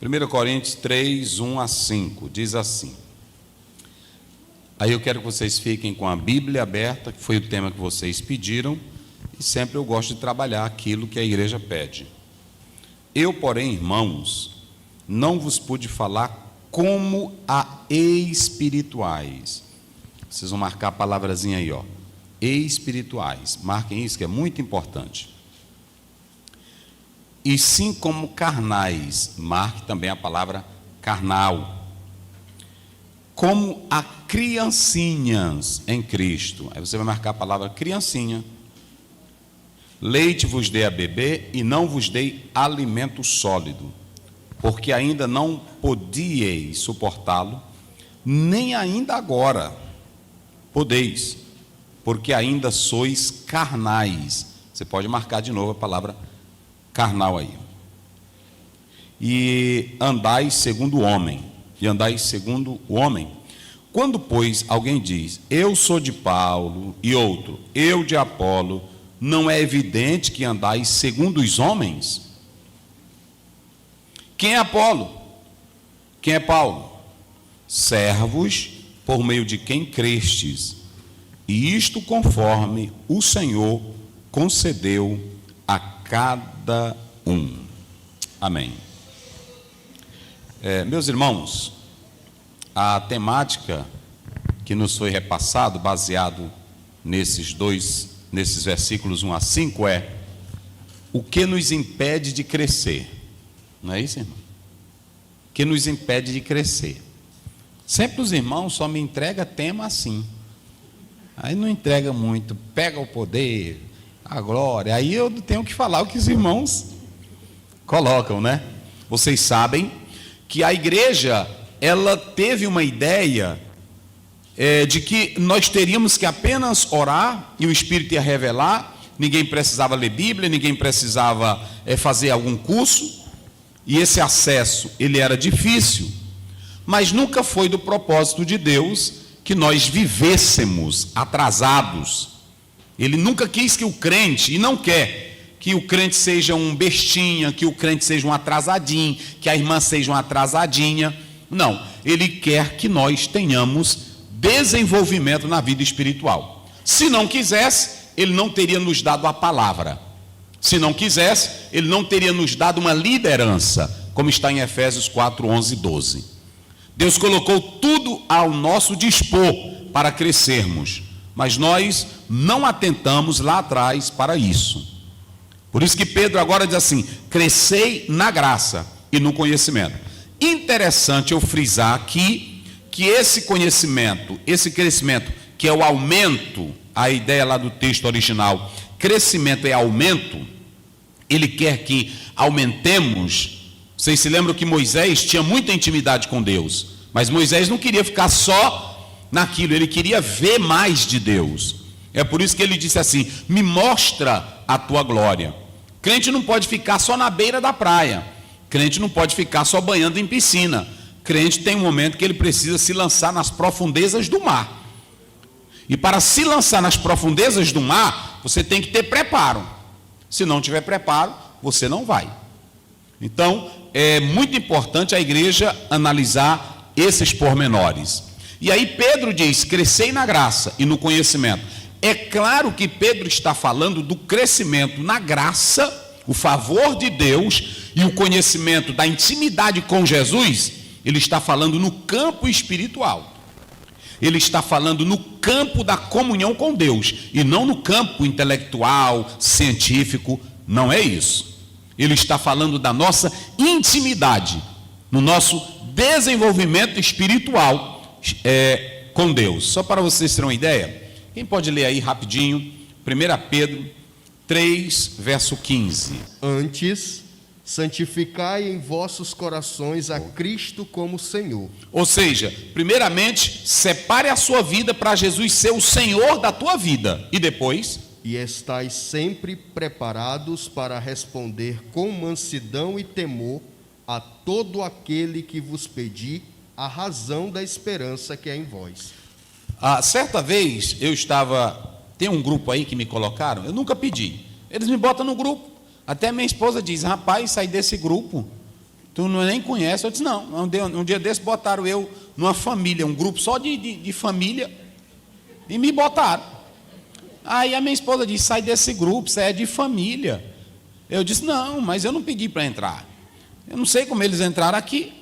1 Coríntios 3, 1 a 5, diz assim. Aí eu quero que vocês fiquem com a Bíblia aberta, que foi o tema que vocês pediram, e sempre eu gosto de trabalhar aquilo que a igreja pede. Eu, porém, irmãos, não vos pude falar como a espirituais. Vocês vão marcar a palavrazinha aí, ó. Espirituais. Marquem isso, que é muito importante. E sim como carnais. Marque também a palavra carnal. Como a criancinhas em Cristo. Aí você vai marcar a palavra criancinha. Leite vos dei a beber e não vos dei alimento sólido, porque ainda não podíeis suportá-lo, nem ainda agora podeis, porque ainda sois carnais. Você pode marcar de novo a palavra carnal aí. E andais segundo o homem. E andais segundo o homem. Quando, pois, alguém diz, eu sou de Paulo, e outro, eu de Apolo, não é evidente que andais segundo os homens? Quem é Apolo? Quem é Paulo? Servos por meio de quem crestes, e isto conforme o Senhor concedeu a cada um. Amém. Meus irmãos, a temática que nos foi repassado, baseado nesses versículos 1 a 5, é o que nos impede de crescer. Não é isso, irmão? O que nos impede de crescer? Sempre os irmãos só me entregam tema assim. Aí não entrega muito, pega o poder, a glória. Aí eu tenho que falar o que os irmãos colocam, né? Vocês sabem que a igreja, ela teve uma ideia de que nós teríamos que apenas orar e o Espírito ia revelar, ninguém precisava ler Bíblia, ninguém precisava fazer algum curso, e esse acesso, ele era difícil, mas nunca foi do propósito de Deus que nós vivêssemos atrasados. Ele nunca quis que o crente, e não quer, que o crente seja um bestinha, que o crente seja um atrasadinho, que a irmã seja uma atrasadinha. Não, ele quer que nós tenhamos desenvolvimento na vida espiritual. Se não quisesse, ele não teria nos dado a palavra. Se não quisesse, ele não teria nos dado uma liderança, como está em Efésios 4, 11 e 12. Deus colocou tudo ao nosso dispor para crescermos, mas nós não atentamos lá atrás para isso. Por isso que Pedro agora diz assim, crescei na graça e no conhecimento. Interessante eu frisar aqui, que esse conhecimento, esse crescimento, que é o aumento, a ideia lá do texto original, crescimento é aumento, ele quer que aumentemos. Vocês se lembram que Moisés tinha muita intimidade com Deus, mas Moisés não queria ficar só naquilo, ele queria ver mais de Deus. É por isso que ele disse assim, me mostra a tua glória. Crente não pode ficar só na beira da praia, crente não pode ficar só banhando em piscina. Crente tem um momento que ele precisa se lançar nas profundezas do mar. E para se lançar nas profundezas do mar, você tem que ter preparo. Se não tiver preparo, você não vai. Então, é muito importante a igreja analisar esses pormenores. E aí Pedro diz, crescei na graça e no conhecimento. É claro que Pedro está falando do crescimento na graça, o favor de Deus e o conhecimento da intimidade com Jesus. Ele está falando no campo espiritual. Ele está falando no campo da comunhão com Deus, e não no campo intelectual, científico, não é isso. Ele está falando da nossa intimidade, no nosso desenvolvimento espiritual com Deus. Só para vocês terem uma ideia, quem pode ler aí rapidinho, 1 Pedro 3, verso 15. Antes, santificai em vossos corações a Cristo como Senhor. Ou seja, primeiramente, separe a sua vida para Jesus ser o Senhor da tua vida. E depois? E estais sempre preparados para responder com mansidão e temor a todo aquele que vos pedir a razão da esperança que é em vós. Certa vez, tem um grupo aí que me colocaram, eu nunca pedi. Eles me botam no grupo. Até minha esposa diz, rapaz, sai desse grupo, Tu não nem conhece? Eu disse, não. Um dia desse botaram eu numa família, um grupo só de família, e me botaram. Aí a minha esposa disse, sai desse grupo, você é de família. Eu disse, não, mas eu não pedi para entrar. Eu não sei como eles entraram aqui.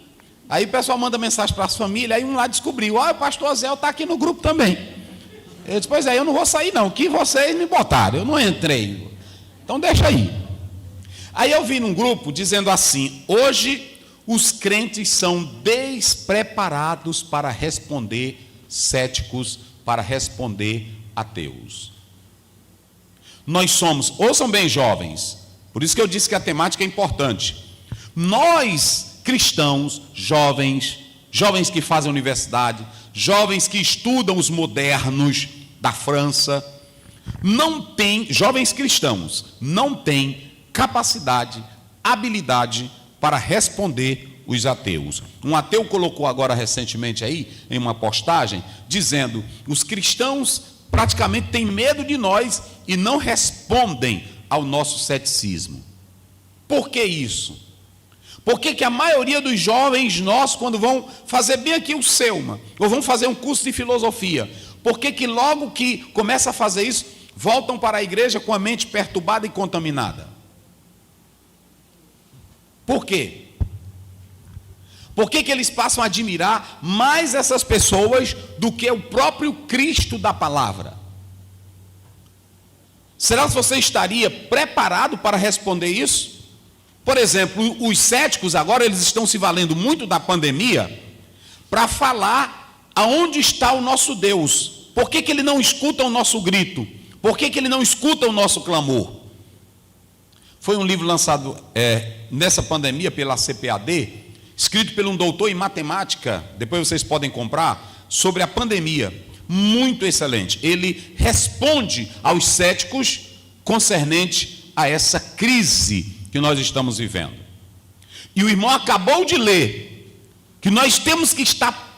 Aí o pessoal manda mensagem para as famílias, aí um lá descobriu, o pastor Zé está aqui no grupo também. Eu disse, pois é, eu não vou sair não, que vocês me botaram, eu não entrei. Então deixa aí. Aí eu vi num grupo dizendo assim, hoje os crentes são despreparados para responder céticos, para responder ateus. Nós somos, ouçam bem jovens, por isso que eu disse que a temática é importante. Nós, cristãos, jovens que fazem universidade, jovens que estudam os modernos da França, jovens cristãos, não têm capacidade, habilidade para responder os ateus. Um ateu colocou agora recentemente aí, em uma postagem, dizendo, os cristãos praticamente têm medo de nós e não respondem ao nosso ceticismo. Por que isso? Por que a maioria dos jovens nossos, quando vão fazer bem aqui o Selma, ou vão fazer um curso de filosofia, por que logo que começa a fazer isso, voltam para a igreja com a mente perturbada e contaminada? Por quê? Por que eles passam a admirar mais essas pessoas do que o próprio Cristo da palavra? Será que você estaria preparado para responder isso? Por exemplo, os céticos agora, eles estão se valendo muito da pandemia para falar aonde está o nosso Deus. Por que ele não escuta o nosso grito? Por que ele não escuta o nosso clamor? Foi um livro lançado nessa pandemia pela CPAD, escrito por um doutor em matemática, depois vocês podem comprar, sobre a pandemia. Muito excelente. Ele responde aos céticos concernente a essa crise que nós estamos vivendo. E o irmão acabou de ler que nós temos que estar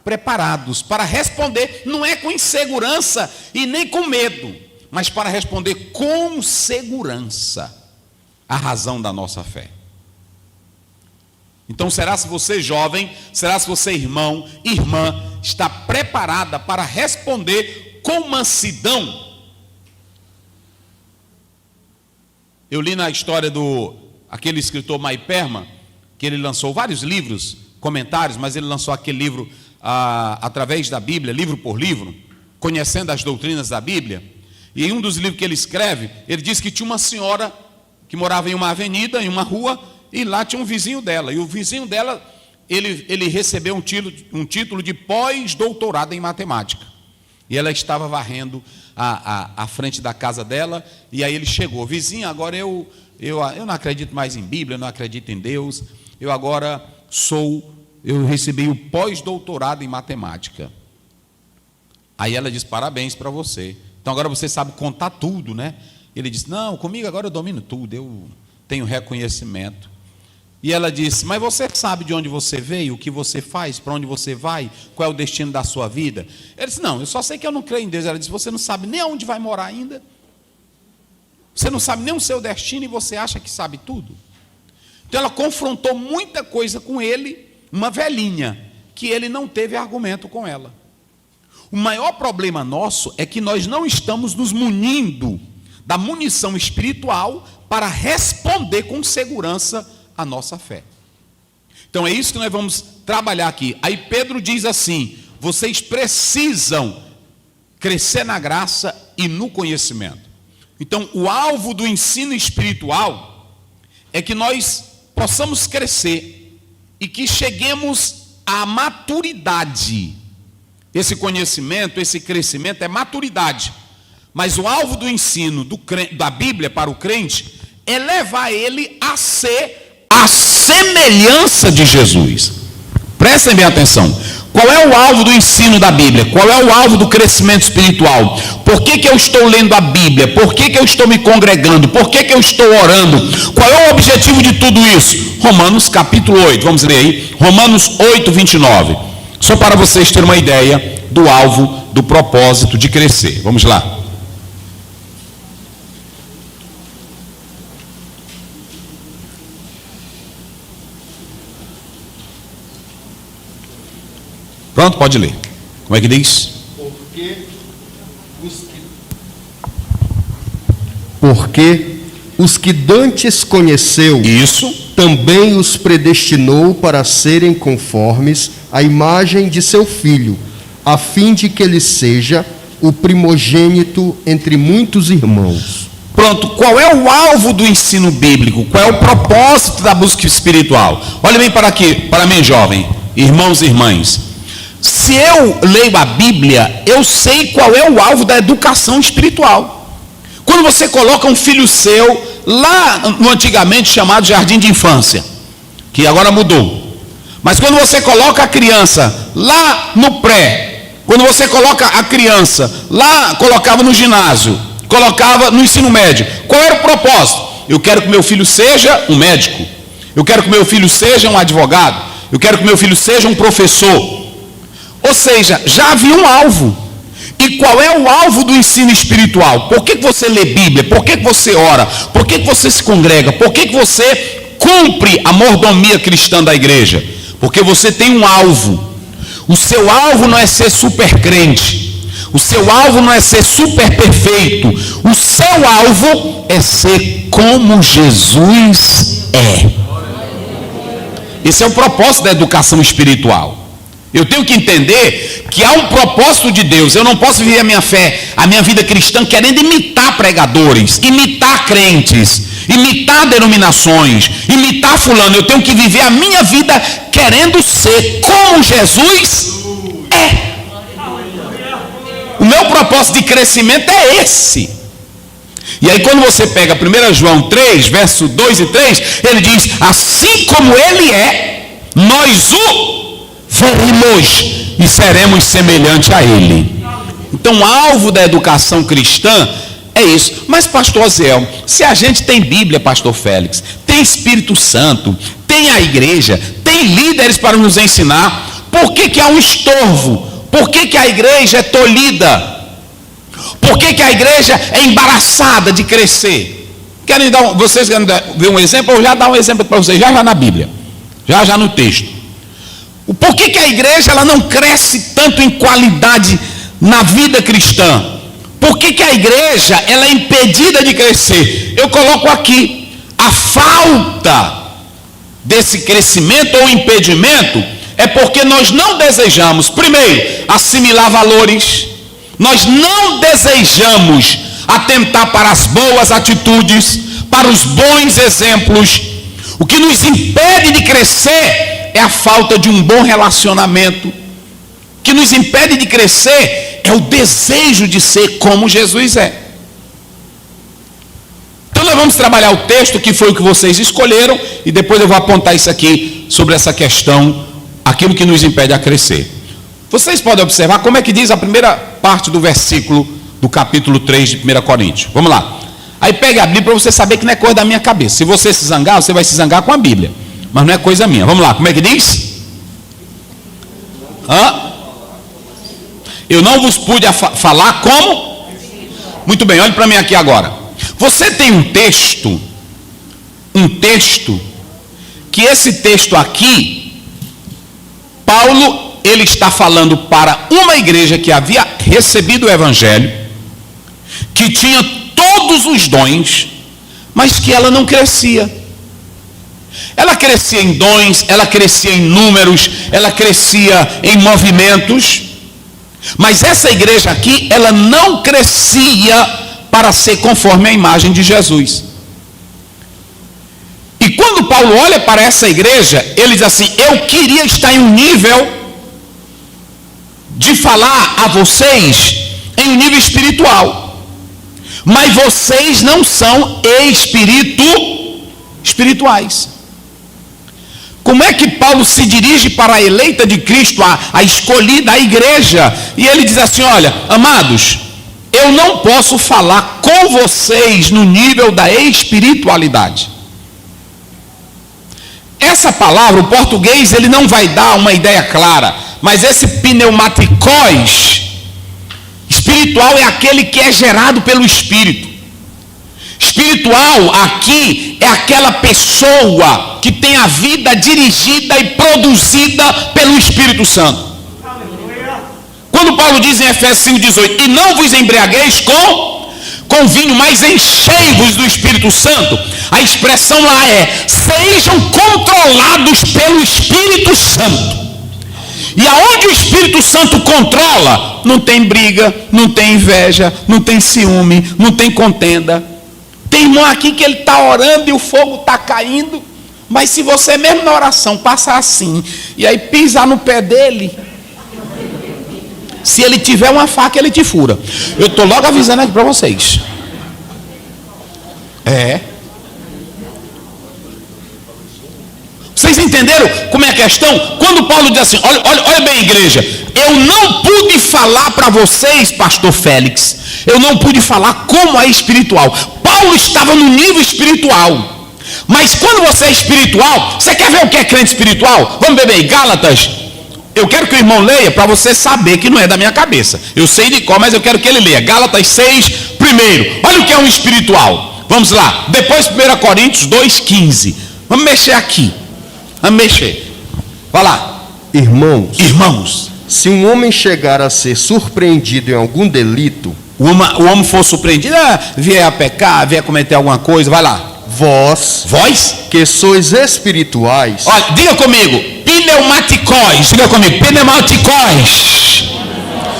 preparados para responder, não é com insegurança e nem com medo, mas para responder com segurança a razão da nossa fé. Então, será se você jovem, será se você irmão, irmã, está preparada para responder com mansidão? Eu li na história aquele escritor Maiperma, que ele lançou vários livros, comentários, mas ele lançou aquele livro através da Bíblia, livro por livro, conhecendo as doutrinas da Bíblia. E em um dos livros que ele escreve, ele diz que tinha uma senhora que morava em uma avenida, em uma rua, e lá tinha um vizinho dela. E o vizinho dela, ele recebeu um título de pós-doutorado em matemática. E ela estava varrendo a frente da casa dela, e aí ele chegou, vizinha, agora eu não acredito mais em Bíblia, eu não acredito em Deus, eu recebi o pós-doutorado em matemática. Aí ela diz, parabéns para você. Então agora você sabe contar tudo, né? Ele disse, não, comigo agora eu domino tudo, eu tenho reconhecimento. E ela disse, mas você sabe de onde você veio, o que você faz, para onde você vai, qual é o destino da sua vida? Ele disse, não, eu só sei que eu não creio em Deus. Ela disse, você não sabe nem aonde vai morar ainda? Você não sabe nem o seu destino e você acha que sabe tudo? Então ela confrontou muita coisa com ele, uma velhinha, que ele não teve argumento com ela. O maior problema nosso é que nós não estamos nos munindo da munição espiritual para responder com segurança a nossa fé. Então é isso que nós vamos trabalhar aqui. Aí Pedro diz assim, vocês precisam crescer na graça e no conhecimento. Então o alvo do ensino espiritual é que nós possamos crescer e que cheguemos à maturidade. Esse conhecimento, esse crescimento é maturidade. Mas o alvo do ensino da Bíblia para o crente é levar ele a ser a semelhança de Jesus. Prestem bem atenção. Qual é o alvo do ensino da Bíblia? Qual é o alvo do crescimento espiritual? Por que eu estou lendo a Bíblia? Por que eu estou me congregando? Por que eu estou orando? Qual é o objetivo de tudo isso? Romanos capítulo 8, vamos ler aí. Romanos 8, 29. Só para vocês terem uma ideia do alvo, do propósito de crescer. Vamos lá. Pronto, pode ler. Como é que diz? Porque os que dantes conheceu, Isso. também os predestinou para serem conformes à imagem de seu Filho, a fim de que ele seja o primogênito entre muitos irmãos. Pronto, qual é o alvo do ensino bíblico? Qual é o propósito da busca espiritual? Olha bem para aqui, para mim, jovem, irmãos e irmãs. Se eu leio a Bíblia, eu sei qual é o alvo da educação espiritual. Quando você coloca um filho seu lá no antigamente chamado jardim de infância, que agora mudou, mas quando você coloca a criança lá no pré, quando você coloca a criança lá, colocava no ginásio, colocava no ensino médio, qual era o propósito? Eu quero que meu filho seja um médico, eu quero que meu filho seja um advogado, eu quero que meu filho seja um professor. Ou seja, já havia um alvo. E qual é o alvo do ensino espiritual? Por que você lê Bíblia? Por que você ora? Por que você se congrega? Por que você cumpre a mordomia cristã da igreja? Porque você tem um alvo. O seu alvo não é ser super crente. O seu alvo não é ser super perfeito. O seu alvo é ser como Jesus é. Esse é o propósito da educação espiritual. Eu tenho que entender que há um propósito de Deus. Eu não posso viver a minha fé, a minha vida cristã, querendo imitar pregadores, imitar crentes, imitar denominações, imitar fulano. Eu tenho que viver a minha vida querendo ser como Jesus é. O meu propósito de crescimento é esse. E aí quando você pega 1 João 3, verso 2 e 3, ele diz, assim como ele é, nós o veremos e seremos semelhantes a ele. Então o alvo da educação cristã é isso. Mas pastor Zéu, se a gente tem Bíblia, pastor Félix, tem Espírito Santo, tem a igreja, tem líderes para nos ensinar, por que há um estorvo? Por que a igreja é tolhida? Por que a igreja é embaraçada de crescer? Vocês querem ver um exemplo? Eu já dar um exemplo para vocês, já na Bíblia, já no texto. Por que a igreja ela não cresce tanto em qualidade na vida cristã? Por que a igreja ela é impedida de crescer? Eu coloco aqui, a falta desse crescimento ou impedimento é porque nós não desejamos, primeiro, assimilar valores, nós não desejamos atentar para as boas atitudes, para os bons exemplos. O que nos impede de crescer é a falta de um bom relacionamento. O que nos impede de crescer é o desejo de ser como Jesus é. Então nós vamos trabalhar o texto que foi o que vocês escolheram e depois eu vou apontar isso aqui sobre essa questão, aquilo que nos impede a crescer. Vocês podem observar como é que diz a primeira parte do versículo do capítulo 3 de 1 Coríntios. Vamos lá. Aí pega a Bíblia para você saber que não é coisa da minha cabeça. Se você se zangar, você vai se zangar com a Bíblia. Mas não é coisa minha. Vamos lá, como é que diz? Eu não vos pude falar como? Muito bem, olhe para mim aqui agora. Você tem um texto, que esse texto aqui, Paulo, ele está falando para uma igreja que havia recebido o Evangelho, que tinha todos os dons, mas que ela não crescia. Ela crescia em dons, ela crescia em números, ela crescia em movimentos, mas essa igreja aqui, ela não crescia para ser conforme a imagem de Jesus. E quando Paulo olha para essa igreja, ele diz assim, eu queria estar em um nível de falar a vocês em um nível espiritual, mas vocês não são espirituais. Como é que Paulo se dirige para a eleita de Cristo, a escolhida, a igreja? E ele diz assim, olha, amados, eu não posso falar com vocês no nível da espiritualidade. Essa palavra, o português, ele não vai dar uma ideia clara, mas esse pneumatikos, espiritual é aquele que é gerado pelo Espírito. Espiritual aqui é aquela pessoa que tem a vida dirigida e produzida pelo Espírito Santo. Quando Paulo diz em Efésios 5,18, e não vos embriagueis com vinho, mas enchei-vos do Espírito Santo, a expressão lá é: sejam controlados pelo Espírito Santo. E aonde o Espírito Santo controla, não tem briga, não tem inveja, não tem ciúme, não tem contenda. Tem irmão aqui que ele está orando e o fogo está caindo, mas se você mesmo na oração passar assim, e aí pisar no pé dele, se ele tiver uma faca, ele te fura. Eu estou logo avisando aqui para vocês. Vocês entenderam como é a questão? Quando Paulo diz assim, olha bem, igreja, eu não pude falar para vocês, pastor Félix, eu não pude falar como é espiritual. Paulo estava no nível espiritual, mas quando você é espiritual, você quer ver o que é crente espiritual? Vamos ver bem, Gálatas. Eu quero que o irmão leia para você saber que não é da minha cabeça. Eu sei de qual, mas eu quero que ele leia. Gálatas 6, primeiro. Olha o que é um espiritual. Vamos lá. Depois 1 Coríntios 2,15. Vamos mexer aqui. Vamos mexer. Vai lá. Irmãos, se um homem chegar a ser surpreendido em algum delito, o homem for surpreendido, vier a pecar, vier a cometer alguma coisa, vai lá. Vós que sois espirituais, olha, diga comigo, pneumaticós. Diga comigo, pneumaticós.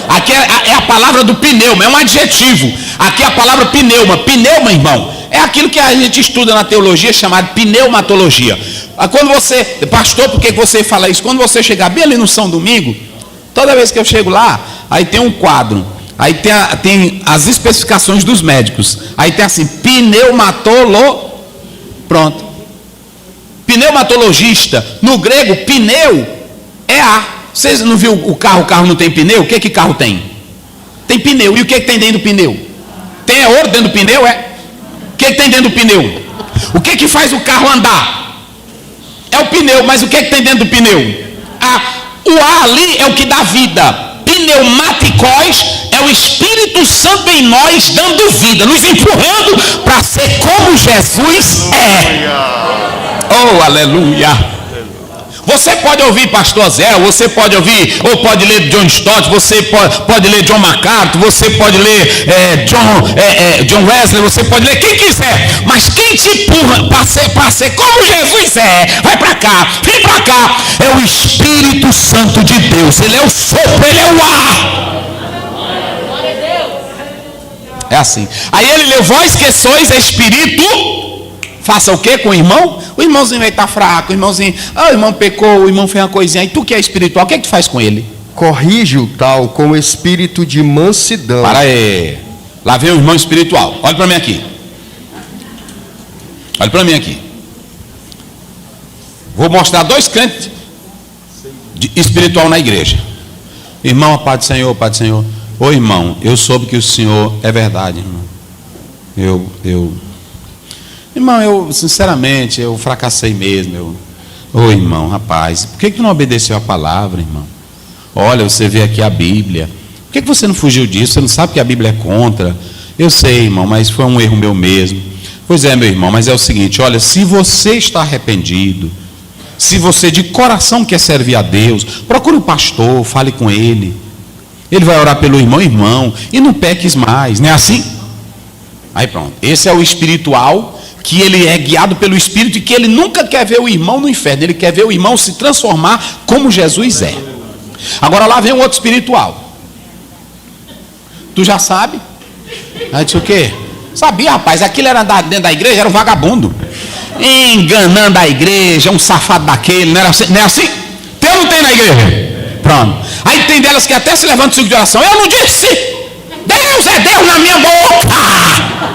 Aqui é a palavra do pneuma, é um adjetivo. Aqui é a palavra pneuma. Pneuma, irmão, é aquilo que a gente estuda na teologia chamado pneumatologia. Quando você, pastor, por que você fala isso? Quando você chegar bem ali no São Domingo, toda vez que eu chego lá, aí tem um quadro, aí tem as especificações dos médicos, aí tem assim, pronto. Pneumatologista, no grego, pneu é ar. Vocês não viram o carro não tem pneu? O que carro tem? Tem pneu. E o que tem dentro do pneu? Tem ouro dentro do pneu? O que tem dentro do pneu? O que faz o carro andar? É o pneu, mas o que tem dentro do pneu? O ar ali é o que dá vida. Pneumaticós é o Espírito Santo em nós dando vida, nos empurrando para ser como Jesus é. Oh, aleluia. Você pode ouvir pastor Zé, você pode ouvir, ou pode ler John Stott, você pode ler John MacArthur, você pode ler John Wesley, você pode ler quem quiser, mas quem te empurra para ser como Jesus é, vai para cá, vem para cá, é o Espírito Santo de Deus. Ele é o sopro, ele é o ar. É assim. Aí ele leu, vós que sois espírito, faça o que com o irmão? O irmãozinho vai estar fraco, o irmãozinho, o irmão pecou, o irmão fez uma coisinha, e tu que é espiritual, o que é que tu faz com ele? Corrige o tal com o espírito de mansidão. Para aí, lá vem o irmão espiritual, olha para mim aqui. Olha para mim aqui. Vou mostrar dois crentes espiritual na igreja. Irmão, a paz do Senhor, paz do Senhor. Ô irmão, eu soube que o Senhor é verdade, irmão. Irmão, eu sinceramente, eu fracassei mesmo. Ô irmão, rapaz, por que tu não obedeceu a palavra, irmão? Olha, você vê aqui a Bíblia. Por que você não fugiu disso? Você não sabe que a Bíblia é contra? Eu sei, irmão, mas foi um erro meu mesmo. Pois é, meu irmão, mas é o seguinte, olha, se você está arrependido, se você de coração quer servir a Deus, procure o pastor, fale com ele. Ele vai orar pelo irmão, e não peques mais, não é assim? Aí pronto, esse é o espiritual, que ele é guiado pelo Espírito e que ele nunca quer ver o irmão no inferno, ele quer ver o irmão se transformar como Jesus é. Agora lá vem um outro espiritual. Tu já sabe? Aí disse o quê? Sabia, rapaz, aquilo era dentro da igreja, era um vagabundo, enganando a igreja, um safado daquele, não é assim? Tem ou não tem na igreja? Pronto. Aí tem delas que até se levantam no ciclo de oração. Eu não disse, Deus é Deus na minha boca.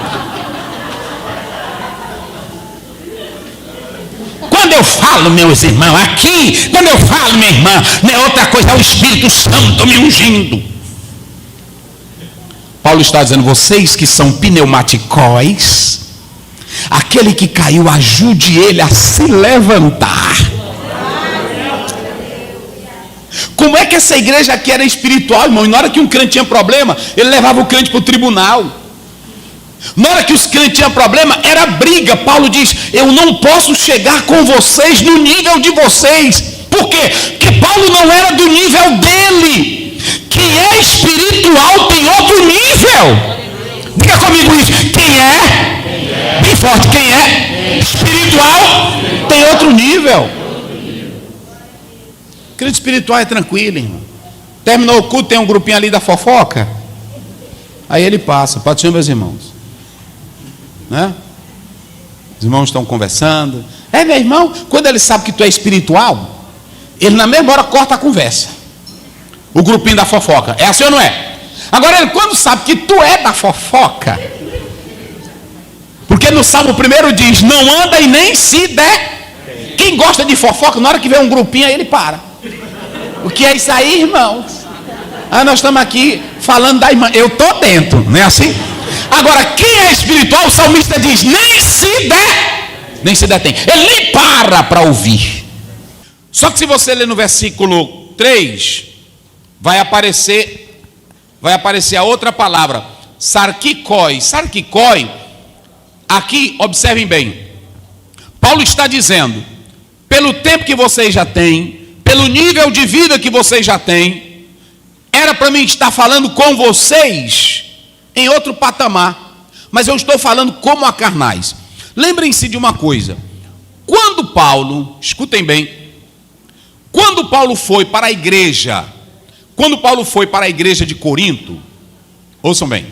Quando eu falo, meus irmãos, aqui, quando eu falo, minha irmã, não é outra coisa, é o Espírito Santo me ungindo. Paulo está dizendo, vocês que são pneumaticóis, aquele que caiu, ajude ele a se levantar. Como é que essa igreja aqui era espiritual, irmão? E na hora que um crente tinha problema, ele levava o crente para o tribunal. Na hora que os crentes tinham problema, era briga. Paulo diz, eu não posso chegar com vocês no nível de vocês. Por quê? Porque Paulo não era do nível dele. Quem é espiritual tem outro nível. Diga comigo isso. Quem é? Bem forte. Quem é espiritual tem outro nível. Crente espiritual é tranquilo, irmão. Terminou o culto, tem um grupinho ali da fofoca. Aí ele passa. Pode ser, meus irmãos, né? Os irmãos estão conversando. Meu irmão, quando ele sabe que tu é espiritual, ele na mesma hora corta a conversa. O grupinho da fofoca. É assim ou não é? Agora ele, quando sabe que tu é da fofoca, porque no Salmo 1 diz: não anda e nem se der. Quem gosta de fofoca, na hora que vê um grupinho, aí ele para. O que é isso aí, irmãos? Nós estamos aqui falando da irmã. Eu estou dentro, não é assim? Agora, quem é espiritual, o salmista diz: nem se der. Nem se detém. Ele nem para ouvir. Só que se você ler no versículo 3, vai aparecer a outra palavra, sarkikoi. Sarkikoi, aqui, observem bem, Paulo está dizendo: pelo tempo que vocês já têm, pelo nível de vida que vocês já têm, era para mim estar falando com vocês em outro patamar, mas eu estou falando como a carnais. Lembrem-se de uma coisa: quando Paulo, escutem bem, quando Paulo foi para a igreja de Corinto, ouçam bem,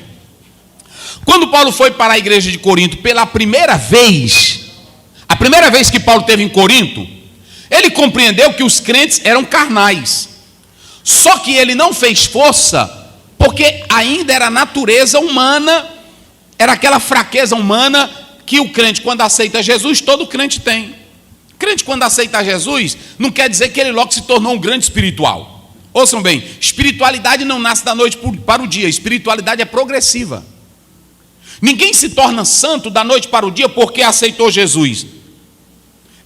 quando Paulo foi para a igreja de Corinto pela primeira vez, a primeira vez que Paulo esteve em Corinto, ele compreendeu que os crentes eram carnais. Só que ele não fez força, porque ainda era natureza humana, era aquela fraqueza humana que o crente, quando aceita Jesus, todo crente tem. Crente, quando aceita Jesus, não quer dizer que ele logo se tornou um grande espiritual. Ouçam bem, espiritualidade não nasce da noite para o dia, espiritualidade é progressiva. Ninguém se torna santo da noite para o dia porque aceitou Jesus.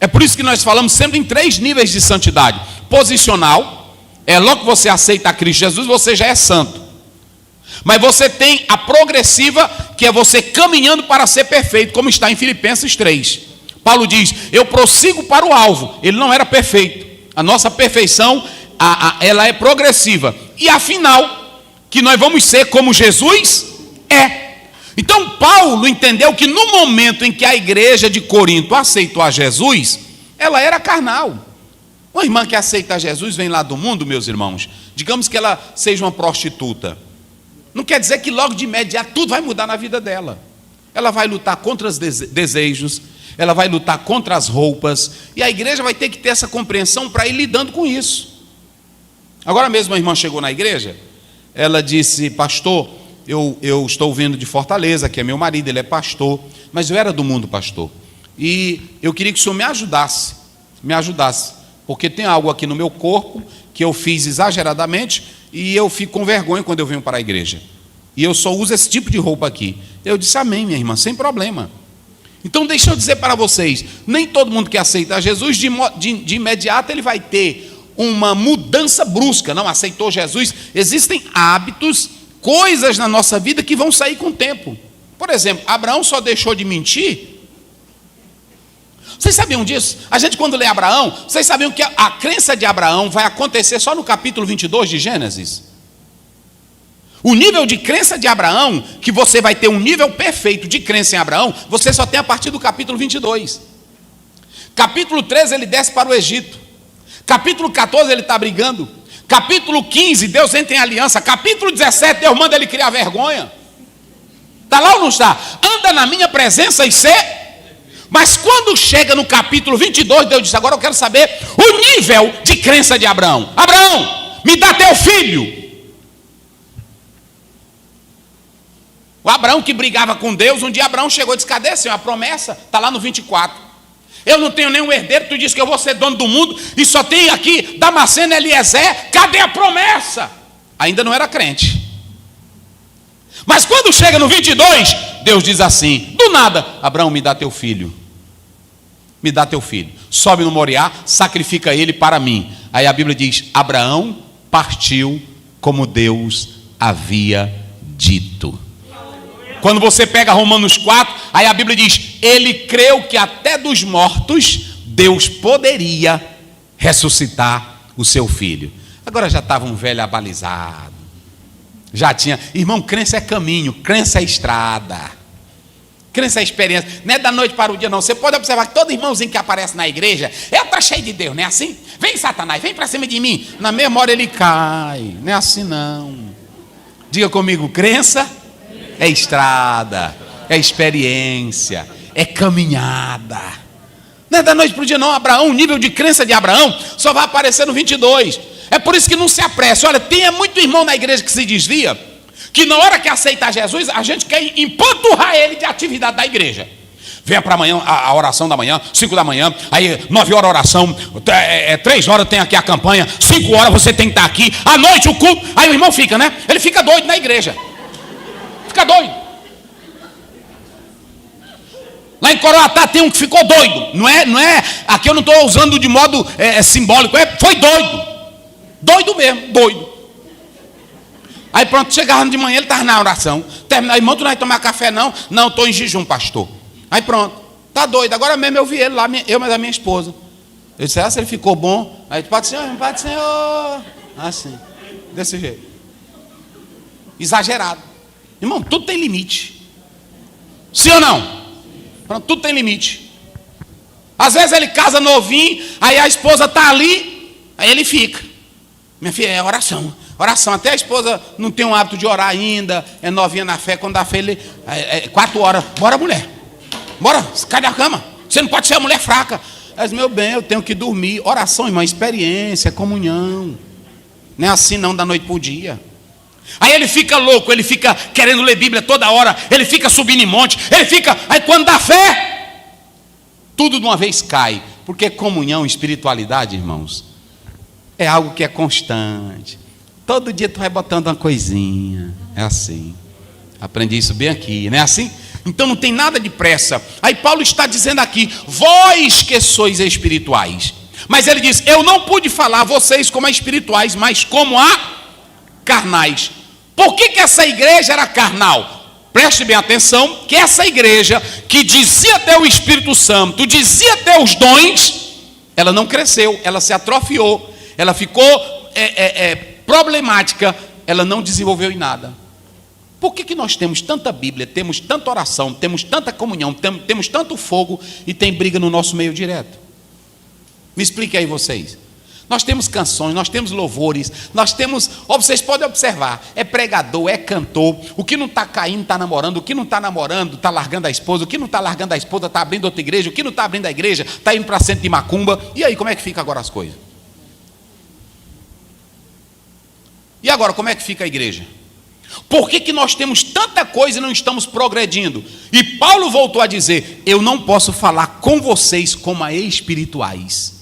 É por isso que nós falamos sempre em 3 níveis de santidade. Posicional, logo que você aceita a Cristo Jesus, você já é santo. Mas você tem a progressiva, que é você caminhando para ser perfeito, como está em Filipenses 3. Paulo diz: eu prossigo para o alvo. Ele não era perfeito. A nossa perfeição, ela é progressiva. E afinal, que nós vamos ser como Jesus é. Então Paulo entendeu que no momento em que a igreja de Corinto aceitou a Jesus, ela era carnal. Uma irmã que aceita Jesus vem lá do mundo, meus irmãos, digamos que ela seja uma prostituta, não quer dizer que logo de imediato tudo vai mudar na vida dela. Ela vai lutar contra os desejos, ela vai lutar contra as roupas, e a igreja vai ter que ter essa compreensão para ir lidando com isso. Agora mesmo a irmã chegou na igreja, ela disse: pastor, eu estou vindo de Fortaleza, que é meu marido, ele é pastor, mas eu era do mundo, pastor, e eu queria que o senhor me ajudasse, porque tem algo aqui no meu corpo que eu fiz exageradamente e eu fico com vergonha quando eu venho para a igreja, e eu só uso esse tipo de roupa aqui. Eu disse: amém, minha irmã, sem problema. Então deixa eu dizer para vocês, nem todo mundo que aceita Jesus de imediato ele vai ter uma mudança brusca. Não aceitou Jesus, existem hábitos, coisas na nossa vida que vão sair com o tempo. Por exemplo, Abraão só deixou de mentir. Vocês sabiam disso? A gente, quando lê Abraão, vocês sabiam que a crença de Abraão vai acontecer só no capítulo 22 de Gênesis? O nível de crença de Abraão, que você vai ter um nível perfeito de crença em Abraão, você só tem a partir do capítulo 22. Capítulo 13 ele desce para o Egito. Capítulo 14 ele está brigando. Capítulo 15, Deus entra em aliança. Capítulo 17, Deus manda ele criar vergonha. Está lá ou não está? Anda na minha presença e ser. Mas quando chega no capítulo 22, Deus diz: agora eu quero saber o nível de crença de Abraão. Abraão, me dá teu filho. O Abraão que brigava com Deus, um dia Abraão chegou e disse: cadê, Senhor, a promessa? Está lá no 24. Eu não tenho nenhum herdeiro, tu disse que eu vou ser dono do mundo, e só tem aqui Damasceno, Eliezer, cadê a promessa? Ainda não era crente. Mas quando chega no 22, Deus diz assim, do nada: Abraão, me dá teu filho. Me dá teu filho. Sobe no Moriá, sacrifica ele para mim. Aí a Bíblia diz: Abraão partiu como Deus havia dito. Quando você pega Romanos 4, aí a Bíblia diz: ele creu que até dos mortos Deus poderia ressuscitar o seu filho. Agora já estava um velho abalizado, Já tinha. Irmão, crença é caminho, crença é estrada. Crença é experiência. Não é da noite para o dia, não. Você pode observar que todo irmãozinho que aparece na igreja, tá cheio de Deus, não é assim? Vem, Satanás, vem para cima de mim. Na mesma hora ele cai. Não é assim, não. Diga comigo, crença é estrada, é experiência, é caminhada. Não é da noite para o dia, não. Abraão, o nível de crença de Abraão só vai aparecer no 22. É por isso que não se apresse. Olha, tem muito irmão na igreja que se desvia, que na hora que aceitar Jesus, a gente quer empanturrar ele de atividade da igreja. Venha para amanhã, a oração da manhã, 5 da manhã, aí 9 horas a oração, 3 horas tem aqui a campanha, 5 horas você tem que estar aqui, à noite o culto, aí o irmão fica, né? Ele fica doido na igreja. Fica doido. Lá em Coroatá tem um que ficou doido. Não é, aqui eu não estou usando de modo simbólico, foi doido. Doido mesmo, doido. Aí pronto, chegava de manhã, ele estava na oração. Terminou, irmão, tu não vai tomar café não? Não, estou em jejum, pastor. Aí pronto, tá doido. Agora mesmo eu vi ele lá, eu mas a minha esposa. Eu disse, se ele ficou bom. Aí, Pai do Senhor. Assim, desse jeito. Exagerado. Irmão, tudo tem limite. Sim ou não? Pronto, tudo tem limite. Às vezes ele casa novinho, aí a esposa está ali, aí ele fica. Minha filha, é oração. Oração, até a esposa não tem um hábito de orar ainda, é novinha na fé, quando dá fé, ele 4 horas, bora mulher, bora, cai da cama, você não pode ser uma mulher fraca. Mas meu bem, eu tenho que dormir. Oração, irmão, experiência, comunhão. Não é assim não, da noite para o dia. Aí ele fica louco, ele fica querendo ler Bíblia toda hora, ele fica subindo em monte, ele fica, aí quando dá fé, tudo de uma vez cai. Porque comunhão, espiritualidade, irmãos, é algo que é constante. Todo dia tu vai botando uma coisinha. É assim. Aprendi isso bem aqui, não é assim? Então não tem nada de pressa. Aí Paulo está dizendo aqui, vós que sois espirituais. Mas ele diz, eu não pude falar a vocês como a espirituais, mas como a carnais. Por que essa igreja era carnal? Preste bem atenção, que essa igreja que dizia ter o Espírito Santo, dizia ter os dons, ela não cresceu, ela se atrofiou, ela ficou problemática, ela não desenvolveu em nada. Por que nós temos tanta Bíblia, temos tanta oração, temos tanta comunhão, temos tanto fogo e tem briga no nosso meio direto? Me explique aí vocês. Nós temos canções, nós temos louvores, nós temos, vocês podem observar, é pregador, é cantor, o que não está caindo está namorando, o que não está namorando está largando a esposa, o que não está largando a esposa está abrindo outra igreja, o que não está abrindo a igreja está indo para centro de macumba. E aí, como é que fica agora as coisas? E agora, como é que fica a igreja? Por que nós temos tanta coisa e não estamos progredindo? E Paulo voltou a dizer, eu não posso falar com vocês como a espirituais.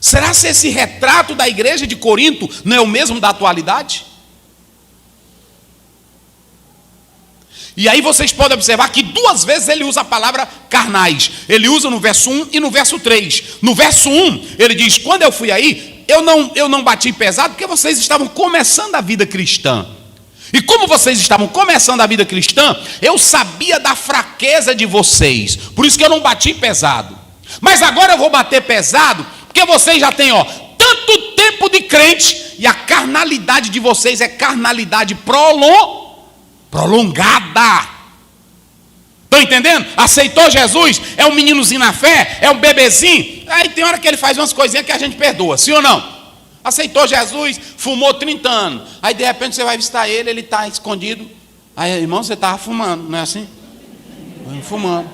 Será que esse retrato da igreja de Corinto não é o mesmo da atualidade? E aí vocês podem observar que 2 vezes ele usa a palavra carnais. Ele usa no verso 1 e no verso 3. No verso 1, ele diz, quando eu fui aí, eu não bati pesado porque vocês estavam começando a vida cristã. E como vocês estavam começando a vida cristã, eu sabia da fraqueza de vocês. Por isso que eu não bati pesado. Mas agora eu vou bater pesado, porque vocês já têm tanto tempo de crente, e a carnalidade de vocês é carnalidade prolongada. Estão entendendo? Aceitou Jesus, é um meninozinho na fé, é um bebezinho. Aí tem hora que ele faz umas coisinhas que a gente perdoa, sim ou não? Aceitou Jesus, fumou 30 anos. Aí de repente você vai visitar ele, ele está escondido. Aí, irmão, você estava fumando, não é assim? Fumando.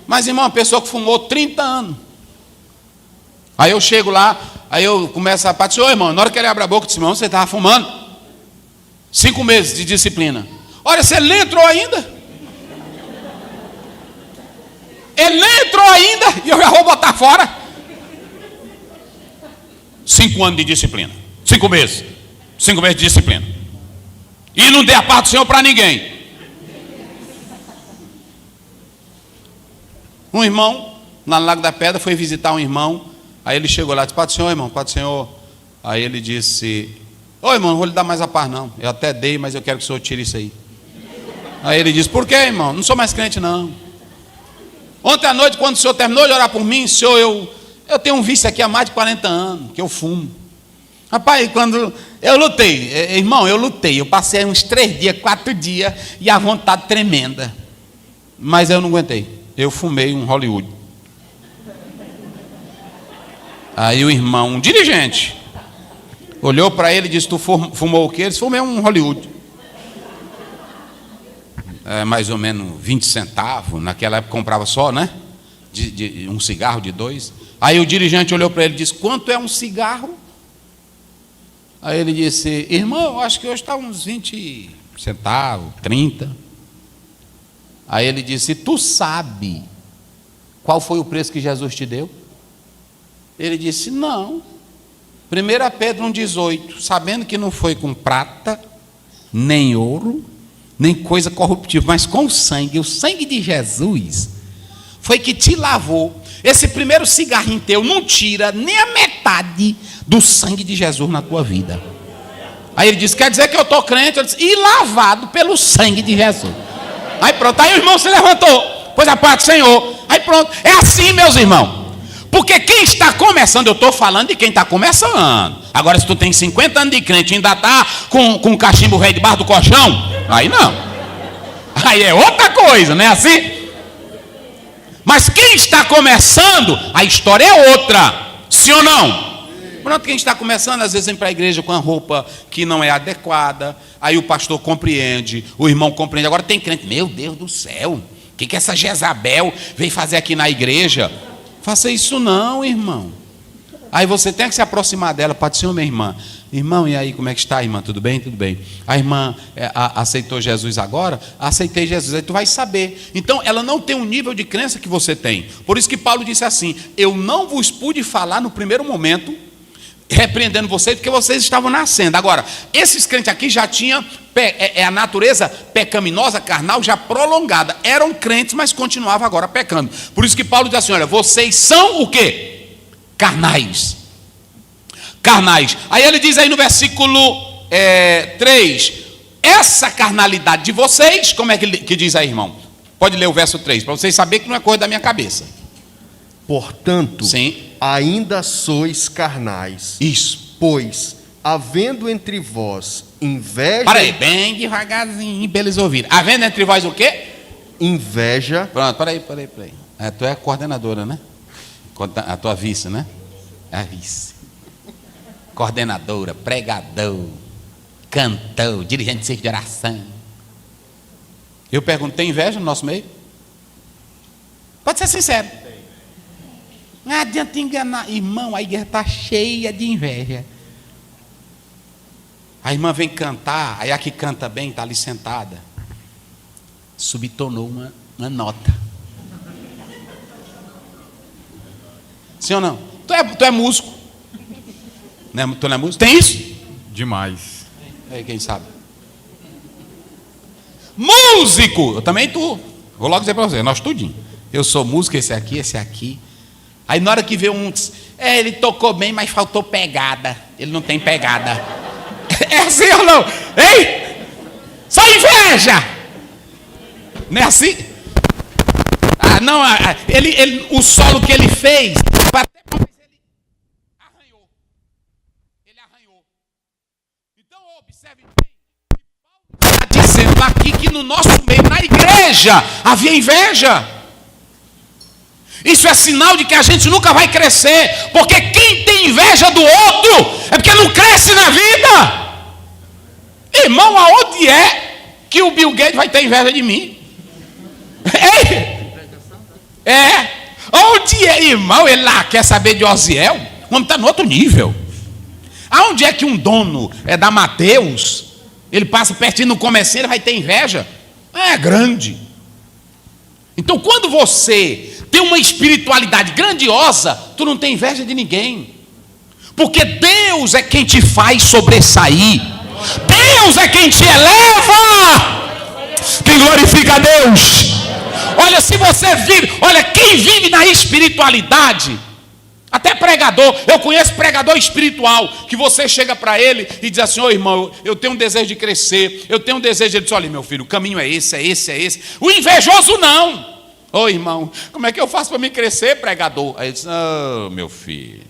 Mas, irmão, uma pessoa que fumou 30 anos. Aí eu chego lá, aí eu começo a patir, irmão, na hora que ele abre a boca, eu disse, irmão, você estava fumando? 5 meses de disciplina. Olha, você nem entrou ainda. Ele nem entrou ainda e eu já vou botar fora. 5 anos de disciplina. 5 meses. 5 meses de disciplina. E não dei a parte do Senhor para ninguém. Um irmão, lá no Lago da Pedra, foi visitar um irmão. Aí ele chegou lá e disse, Pai do Senhor, irmão, Pai do Senhor. Aí ele disse, ô irmão, não vou lhe dar mais a paz não. Eu até dei, mas eu quero que o Senhor tire isso aí. Aí ele disse, por quê, irmão? Não sou mais crente não. Ontem à noite, quando o senhor terminou de orar por mim, senhor, eu tenho um vício aqui há mais de 40 anos, que eu fumo. Rapaz, quando eu lutei, irmão, eu lutei. Eu passei uns 3 dias, 4 dias e a vontade tremenda. Mas eu não aguentei. Eu fumei um Hollywood. Aí o irmão, um dirigente, olhou para ele e disse: tu fumou o quê? Ele disse: fumei um Hollywood. Mais ou menos 20 centavos. Naquela época comprava só, né? De um cigarro de 2. Aí o dirigente olhou para ele e disse: quanto é um cigarro? Aí ele disse: irmão, acho que hoje está uns 20 centavos, 30. Aí ele disse: tu sabe qual foi o preço que Jesus te deu? Ele disse: não. 1 Pedro 1,18, sabendo que não foi com prata, nem ouro, nem coisa corruptível, mas com o sangue de Jesus, foi que te lavou. Esse primeiro cigarrinho teu não tira nem a metade do sangue de Jesus na tua vida. Aí ele disse: quer dizer que eu estou crente? Eu disse: e lavado pelo sangue de Jesus. Aí pronto, aí o irmão se levantou, pois a paz do Senhor. Aí pronto, é assim, meus irmãos. Porque quem está começando, eu estou falando de quem está começando. Agora, se tu tem 50 anos de crente e ainda está com um cachimbo velho debaixo do colchão, aí não. Aí é outra coisa, não é assim? Mas quem está começando, a história é outra. Sim ou não? Pronto, quem está começando, às vezes vem para a igreja com a roupa que não é adequada. Aí o pastor compreende, o irmão compreende. Agora tem crente: meu Deus do céu, o que essa Jezabel veio fazer aqui na igreja? Faça isso não, irmão. Aí você tem que se aproximar dela. Pode ser: minha irmã. Irmão, e aí, como é que está, irmã? Tudo bem? Tudo bem. A irmã aceitou Jesus agora? Aceitei Jesus. Aí tu vai saber. Então, ela não tem o nível de crença que você tem. Por isso que Paulo disse assim: eu não vos pude falar no primeiro momento, repreendendo vocês, porque vocês estavam nascendo. Agora, esses crentes aqui já tinham a natureza pecaminosa, carnal, já prolongada. Eram crentes, mas continuavam agora pecando. Por isso que Paulo diz assim: olha, vocês são o quê? Carnais. Carnais. Aí ele diz aí no versículo 3: essa carnalidade de vocês, como é que diz aí, irmão? Pode ler o verso 3, para vocês saberem que não é coisa da minha cabeça. Portanto, sim, ainda sois carnais. Isso. Pois, havendo entre vós inveja... Para aí, bem devagarzinho, para eles ouvirem. Havendo entre vós o quê? Inveja... Pronto, para aí. Tu é a coordenadora, né? A tua vice, né? A vice. Coordenadora, pregador, cantor, dirigente de serviço de oração. Eu pergunto: tem inveja no nosso meio? Pode ser sincero. Não adianta enganar. Irmão, a igreja está cheia de inveja. A irmã vem cantar, aí a que canta bem está ali sentada. Subtonou uma nota. Sim ou não? Tu é músico. Tu não é músico? Tem isso? Demais. Aí, quem sabe? Músico! Eu também tu. Vou logo dizer para você, nós tudinho. Eu sou músico, esse aqui. Aí na hora que vê um... ele tocou bem, mas faltou pegada. Ele não tem pegada. É assim ou não? Ei! Só inveja! Não é assim? Ah, não, o solo que ele fez... Ele arranhou. Então observe bem que Paulo está dizendo aqui que no nosso meio, na igreja, havia inveja. Isso é sinal de que a gente nunca vai crescer, porque quem tem inveja do outro é porque não cresce na vida. Irmão, aonde é que o Bill Gates vai ter inveja de mim? Onde é, irmão? Ele lá quer saber de Osiel? O homem está no outro nível. Aonde é que um dono da Mateus, ele passa pertinho no comerciante, ele vai ter inveja? É grande. Então, quando você tem uma espiritualidade grandiosa, tu não tem inveja de ninguém. Porque Deus é quem te faz sobressair. Deus é quem te eleva. Quem glorifica a Deus. Olha, se você vive, olha, quem vive na espiritualidade, até pregador, eu conheço pregador espiritual, que você chega para ele e diz assim: ô irmão, eu tenho um desejo de crescer, eu tenho um desejo, ele diz: olha meu filho, o caminho é esse. O invejoso não. Ô irmão, como é que eu faço para me crescer, pregador? Aí ele diz: meu filho,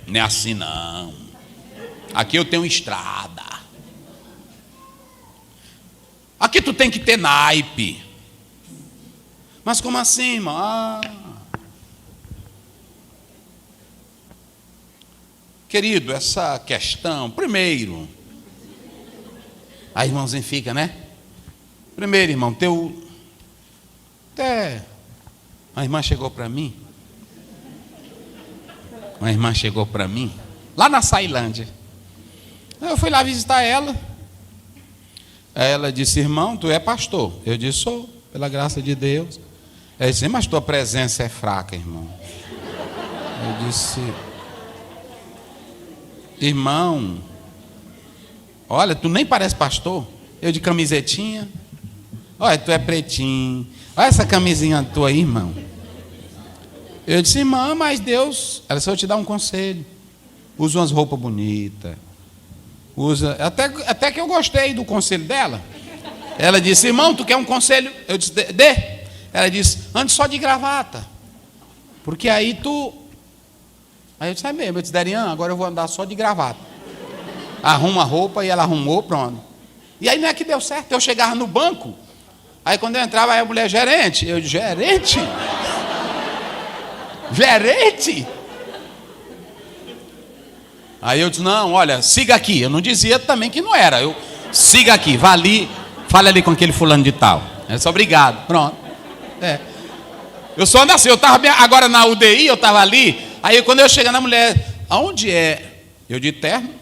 não é assim não. Aqui eu tenho estrada. Aqui tu tem que ter naipe. Mas como assim, irmão? Querido, essa questão, primeiro, a irmãozinha fica, né? Primeiro, irmão, até uma irmã chegou para mim. Uma irmã chegou para mim, lá na Sailândia. Eu fui lá visitar ela. Ela disse: irmão, tu é pastor? Eu disse: sou, pela graça de Deus. Ela disse: mas tua presença é fraca, irmão. Eu disse: irmão, olha, tu nem parece pastor. Eu de camisetinha. Olha, tu é pretinho. Olha essa camisinha tua aí, irmão. Eu disse: irmã, mas Deus... Ela disse: eu te dar um conselho. Usa umas roupas bonitas. Usa... Até que eu gostei do conselho dela. Ela disse: irmão, tu quer um conselho? Eu disse: dê. Ela disse: ande só de gravata. Porque aí tu... Aí eu disse: é mesmo. Eu disse: Darian, agora eu vou andar só de gravata. Arruma a roupa, e ela arrumou, pronto. E aí não é que deu certo. Eu chegava no banco. Aí quando eu entrava, aí a mulher: gerente. Eu disse: gerente? Gerente? Aí eu disse: não, olha, siga aqui. Eu não dizia também que não era. Eu: siga aqui, vá ali, fale ali com aquele fulano de tal. Eu disse: obrigado, pronto. Eu só ando assim. Eu estava agora na UDI, eu estava ali. Aí quando eu cheguei na mulher: aonde é? Eu de terno.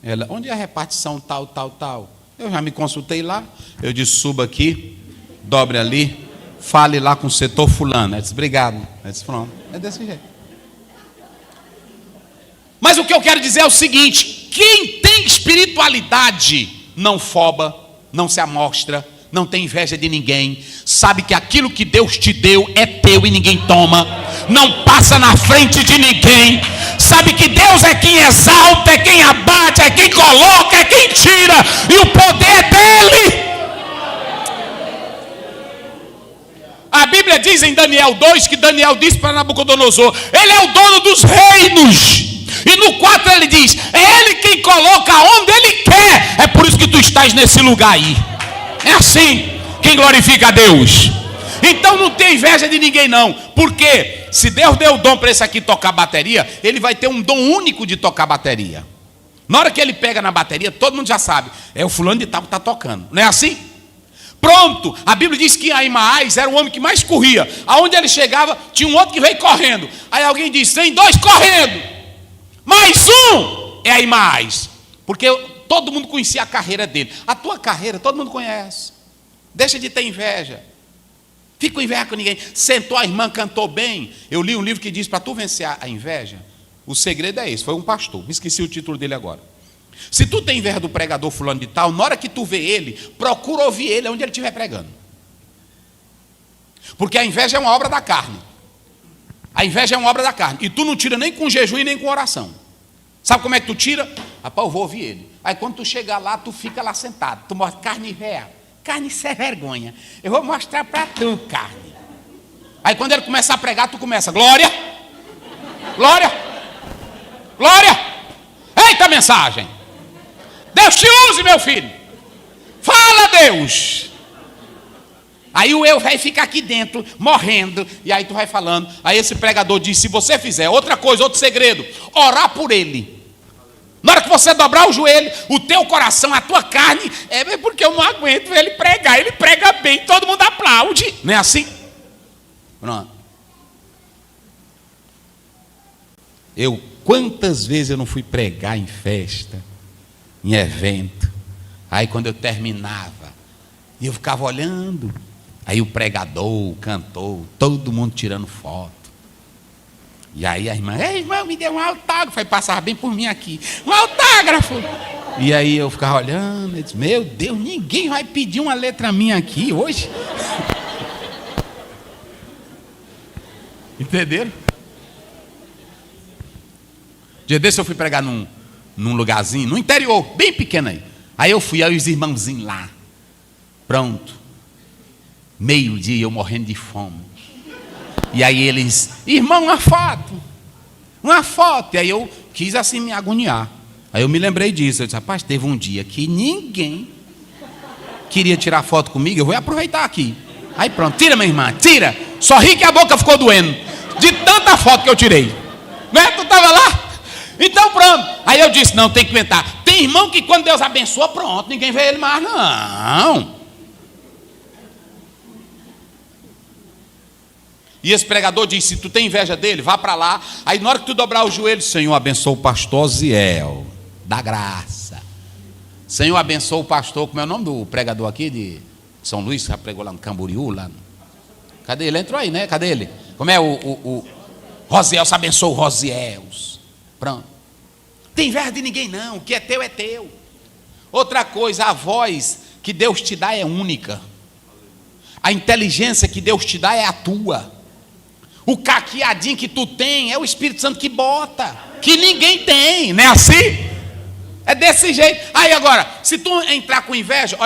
Ela: onde é a repartição tal, tal, tal? Eu já me consultei lá. Eu disse: suba aqui, dobre ali, fale lá com o setor fulano. Ela disse: obrigado. Ela disse: pronto. É desse jeito. Mas o que eu quero dizer é o seguinte: quem tem espiritualidade não foba, não se amostra, não tem inveja de ninguém, sabe que aquilo que Deus te deu é teu e ninguém toma, não passa na frente de ninguém, sabe que Deus é quem exalta, é quem abate, é quem coloca, é quem tira, e o poder é dele. A Bíblia diz em Daniel 2 que Daniel disse para Nabucodonosor: ele é o dono dos reinos. E no 4 ele diz: é ele quem coloca onde ele quer. É por isso que tu estás nesse lugar aí. É assim quem glorifica a Deus. Então não tem inveja de ninguém não. Porque se Deus deu o dom para esse aqui tocar bateria, ele vai ter um dom único de tocar bateria. Na hora que ele pega na bateria, todo mundo já sabe: é o fulano de tal que está tocando. Não é assim? Pronto, a Bíblia diz que Aimaas era o homem que mais corria. Aonde ele chegava, tinha um outro que veio correndo. Aí alguém disse: tem dois correndo, mais um é Aimaas. Porque todo mundo conhecia a carreira dele. A tua carreira todo mundo conhece. Deixa de ter inveja. Fica com inveja com ninguém. Sentou a irmã, cantou bem. Eu li um livro que diz: para tu vencer a inveja, o segredo é esse. Foi um pastor, me esqueci o título dele agora. Se tu tem inveja do pregador fulano de tal, na hora que tu vê ele, procura ouvir ele onde ele estiver pregando. Porque a inveja é uma obra da carne. A inveja é uma obra da carne. E tu não tira nem com jejum e nem com oração. Sabe como é que tu tira? Rapaz, eu vou ouvir ele. Aí quando tu chegar lá, tu fica lá sentado. Tu mostra: carne velha, carne sem vergonha. Eu vou mostrar para tu, carne. Aí quando ele começa a pregar, tu começa: glória, glória, glória. Eita mensagem. Deus te use, meu filho. Fala, Deus. Aí o eu vai ficar aqui dentro, morrendo. E aí tu vai falando. Aí esse pregador diz: se você fizer outra coisa, outro segredo, orar por ele. Na hora que você dobrar o joelho, o teu coração, a tua carne, é porque eu não aguento ele pregar. Ele prega bem, todo mundo aplaude. Não é assim? Pronto. Quantas vezes eu não fui pregar em festa, em evento. Aí quando eu terminava, e eu ficava olhando, aí o pregador, o cantor, todo mundo tirando foto. E aí a irmã: ei, irmão, me deu um autógrafo. Aí passava bem por mim aqui: um autógrafo. E aí eu ficava olhando, e disse: meu Deus, ninguém vai pedir uma letra minha aqui hoje. Entenderam? Dia desse eu fui pregar num lugarzinho, no interior, bem pequeno aí. Aí eu fui, aí os irmãozinhos lá. Pronto. Meio-dia, eu morrendo de fome. E aí eles: irmão, uma foto. Uma foto. E aí eu quis assim me agoniar. Aí eu me lembrei disso. Eu disse, rapaz, teve um dia que ninguém queria tirar foto comigo, eu vou aproveitar aqui. Aí pronto, tira, minha irmã, tira. Só ri que a boca ficou doendo, de tanta foto que eu tirei. Né? Tu estava lá? Então pronto. Aí eu disse, não, tem que inventar. Tem irmão que quando Deus abençoa, pronto, ninguém vê ele mais, não. E esse pregador disse, se tu tem inveja dele, vá para lá. Aí na hora que tu dobrar o joelho, Senhor, abençoa o pastor Ziel, da graça. Senhor, abençoa o pastor, como é o nome do pregador aqui de São Luís, que já pregou lá no Camboriú, lá. Cadê ele? Entrou aí, né? Cadê ele? Como é o Rosiel, se abençoa o Rosiels. Pronto. Tem inveja de ninguém não, o que é teu é teu. Outra coisa, a voz que Deus te dá é única. A inteligência que Deus te dá é a tua. O caqueadinho que tu tem é o Espírito Santo que bota, que ninguém tem, não é assim? É desse jeito. Aí agora, se tu entrar com inveja, olha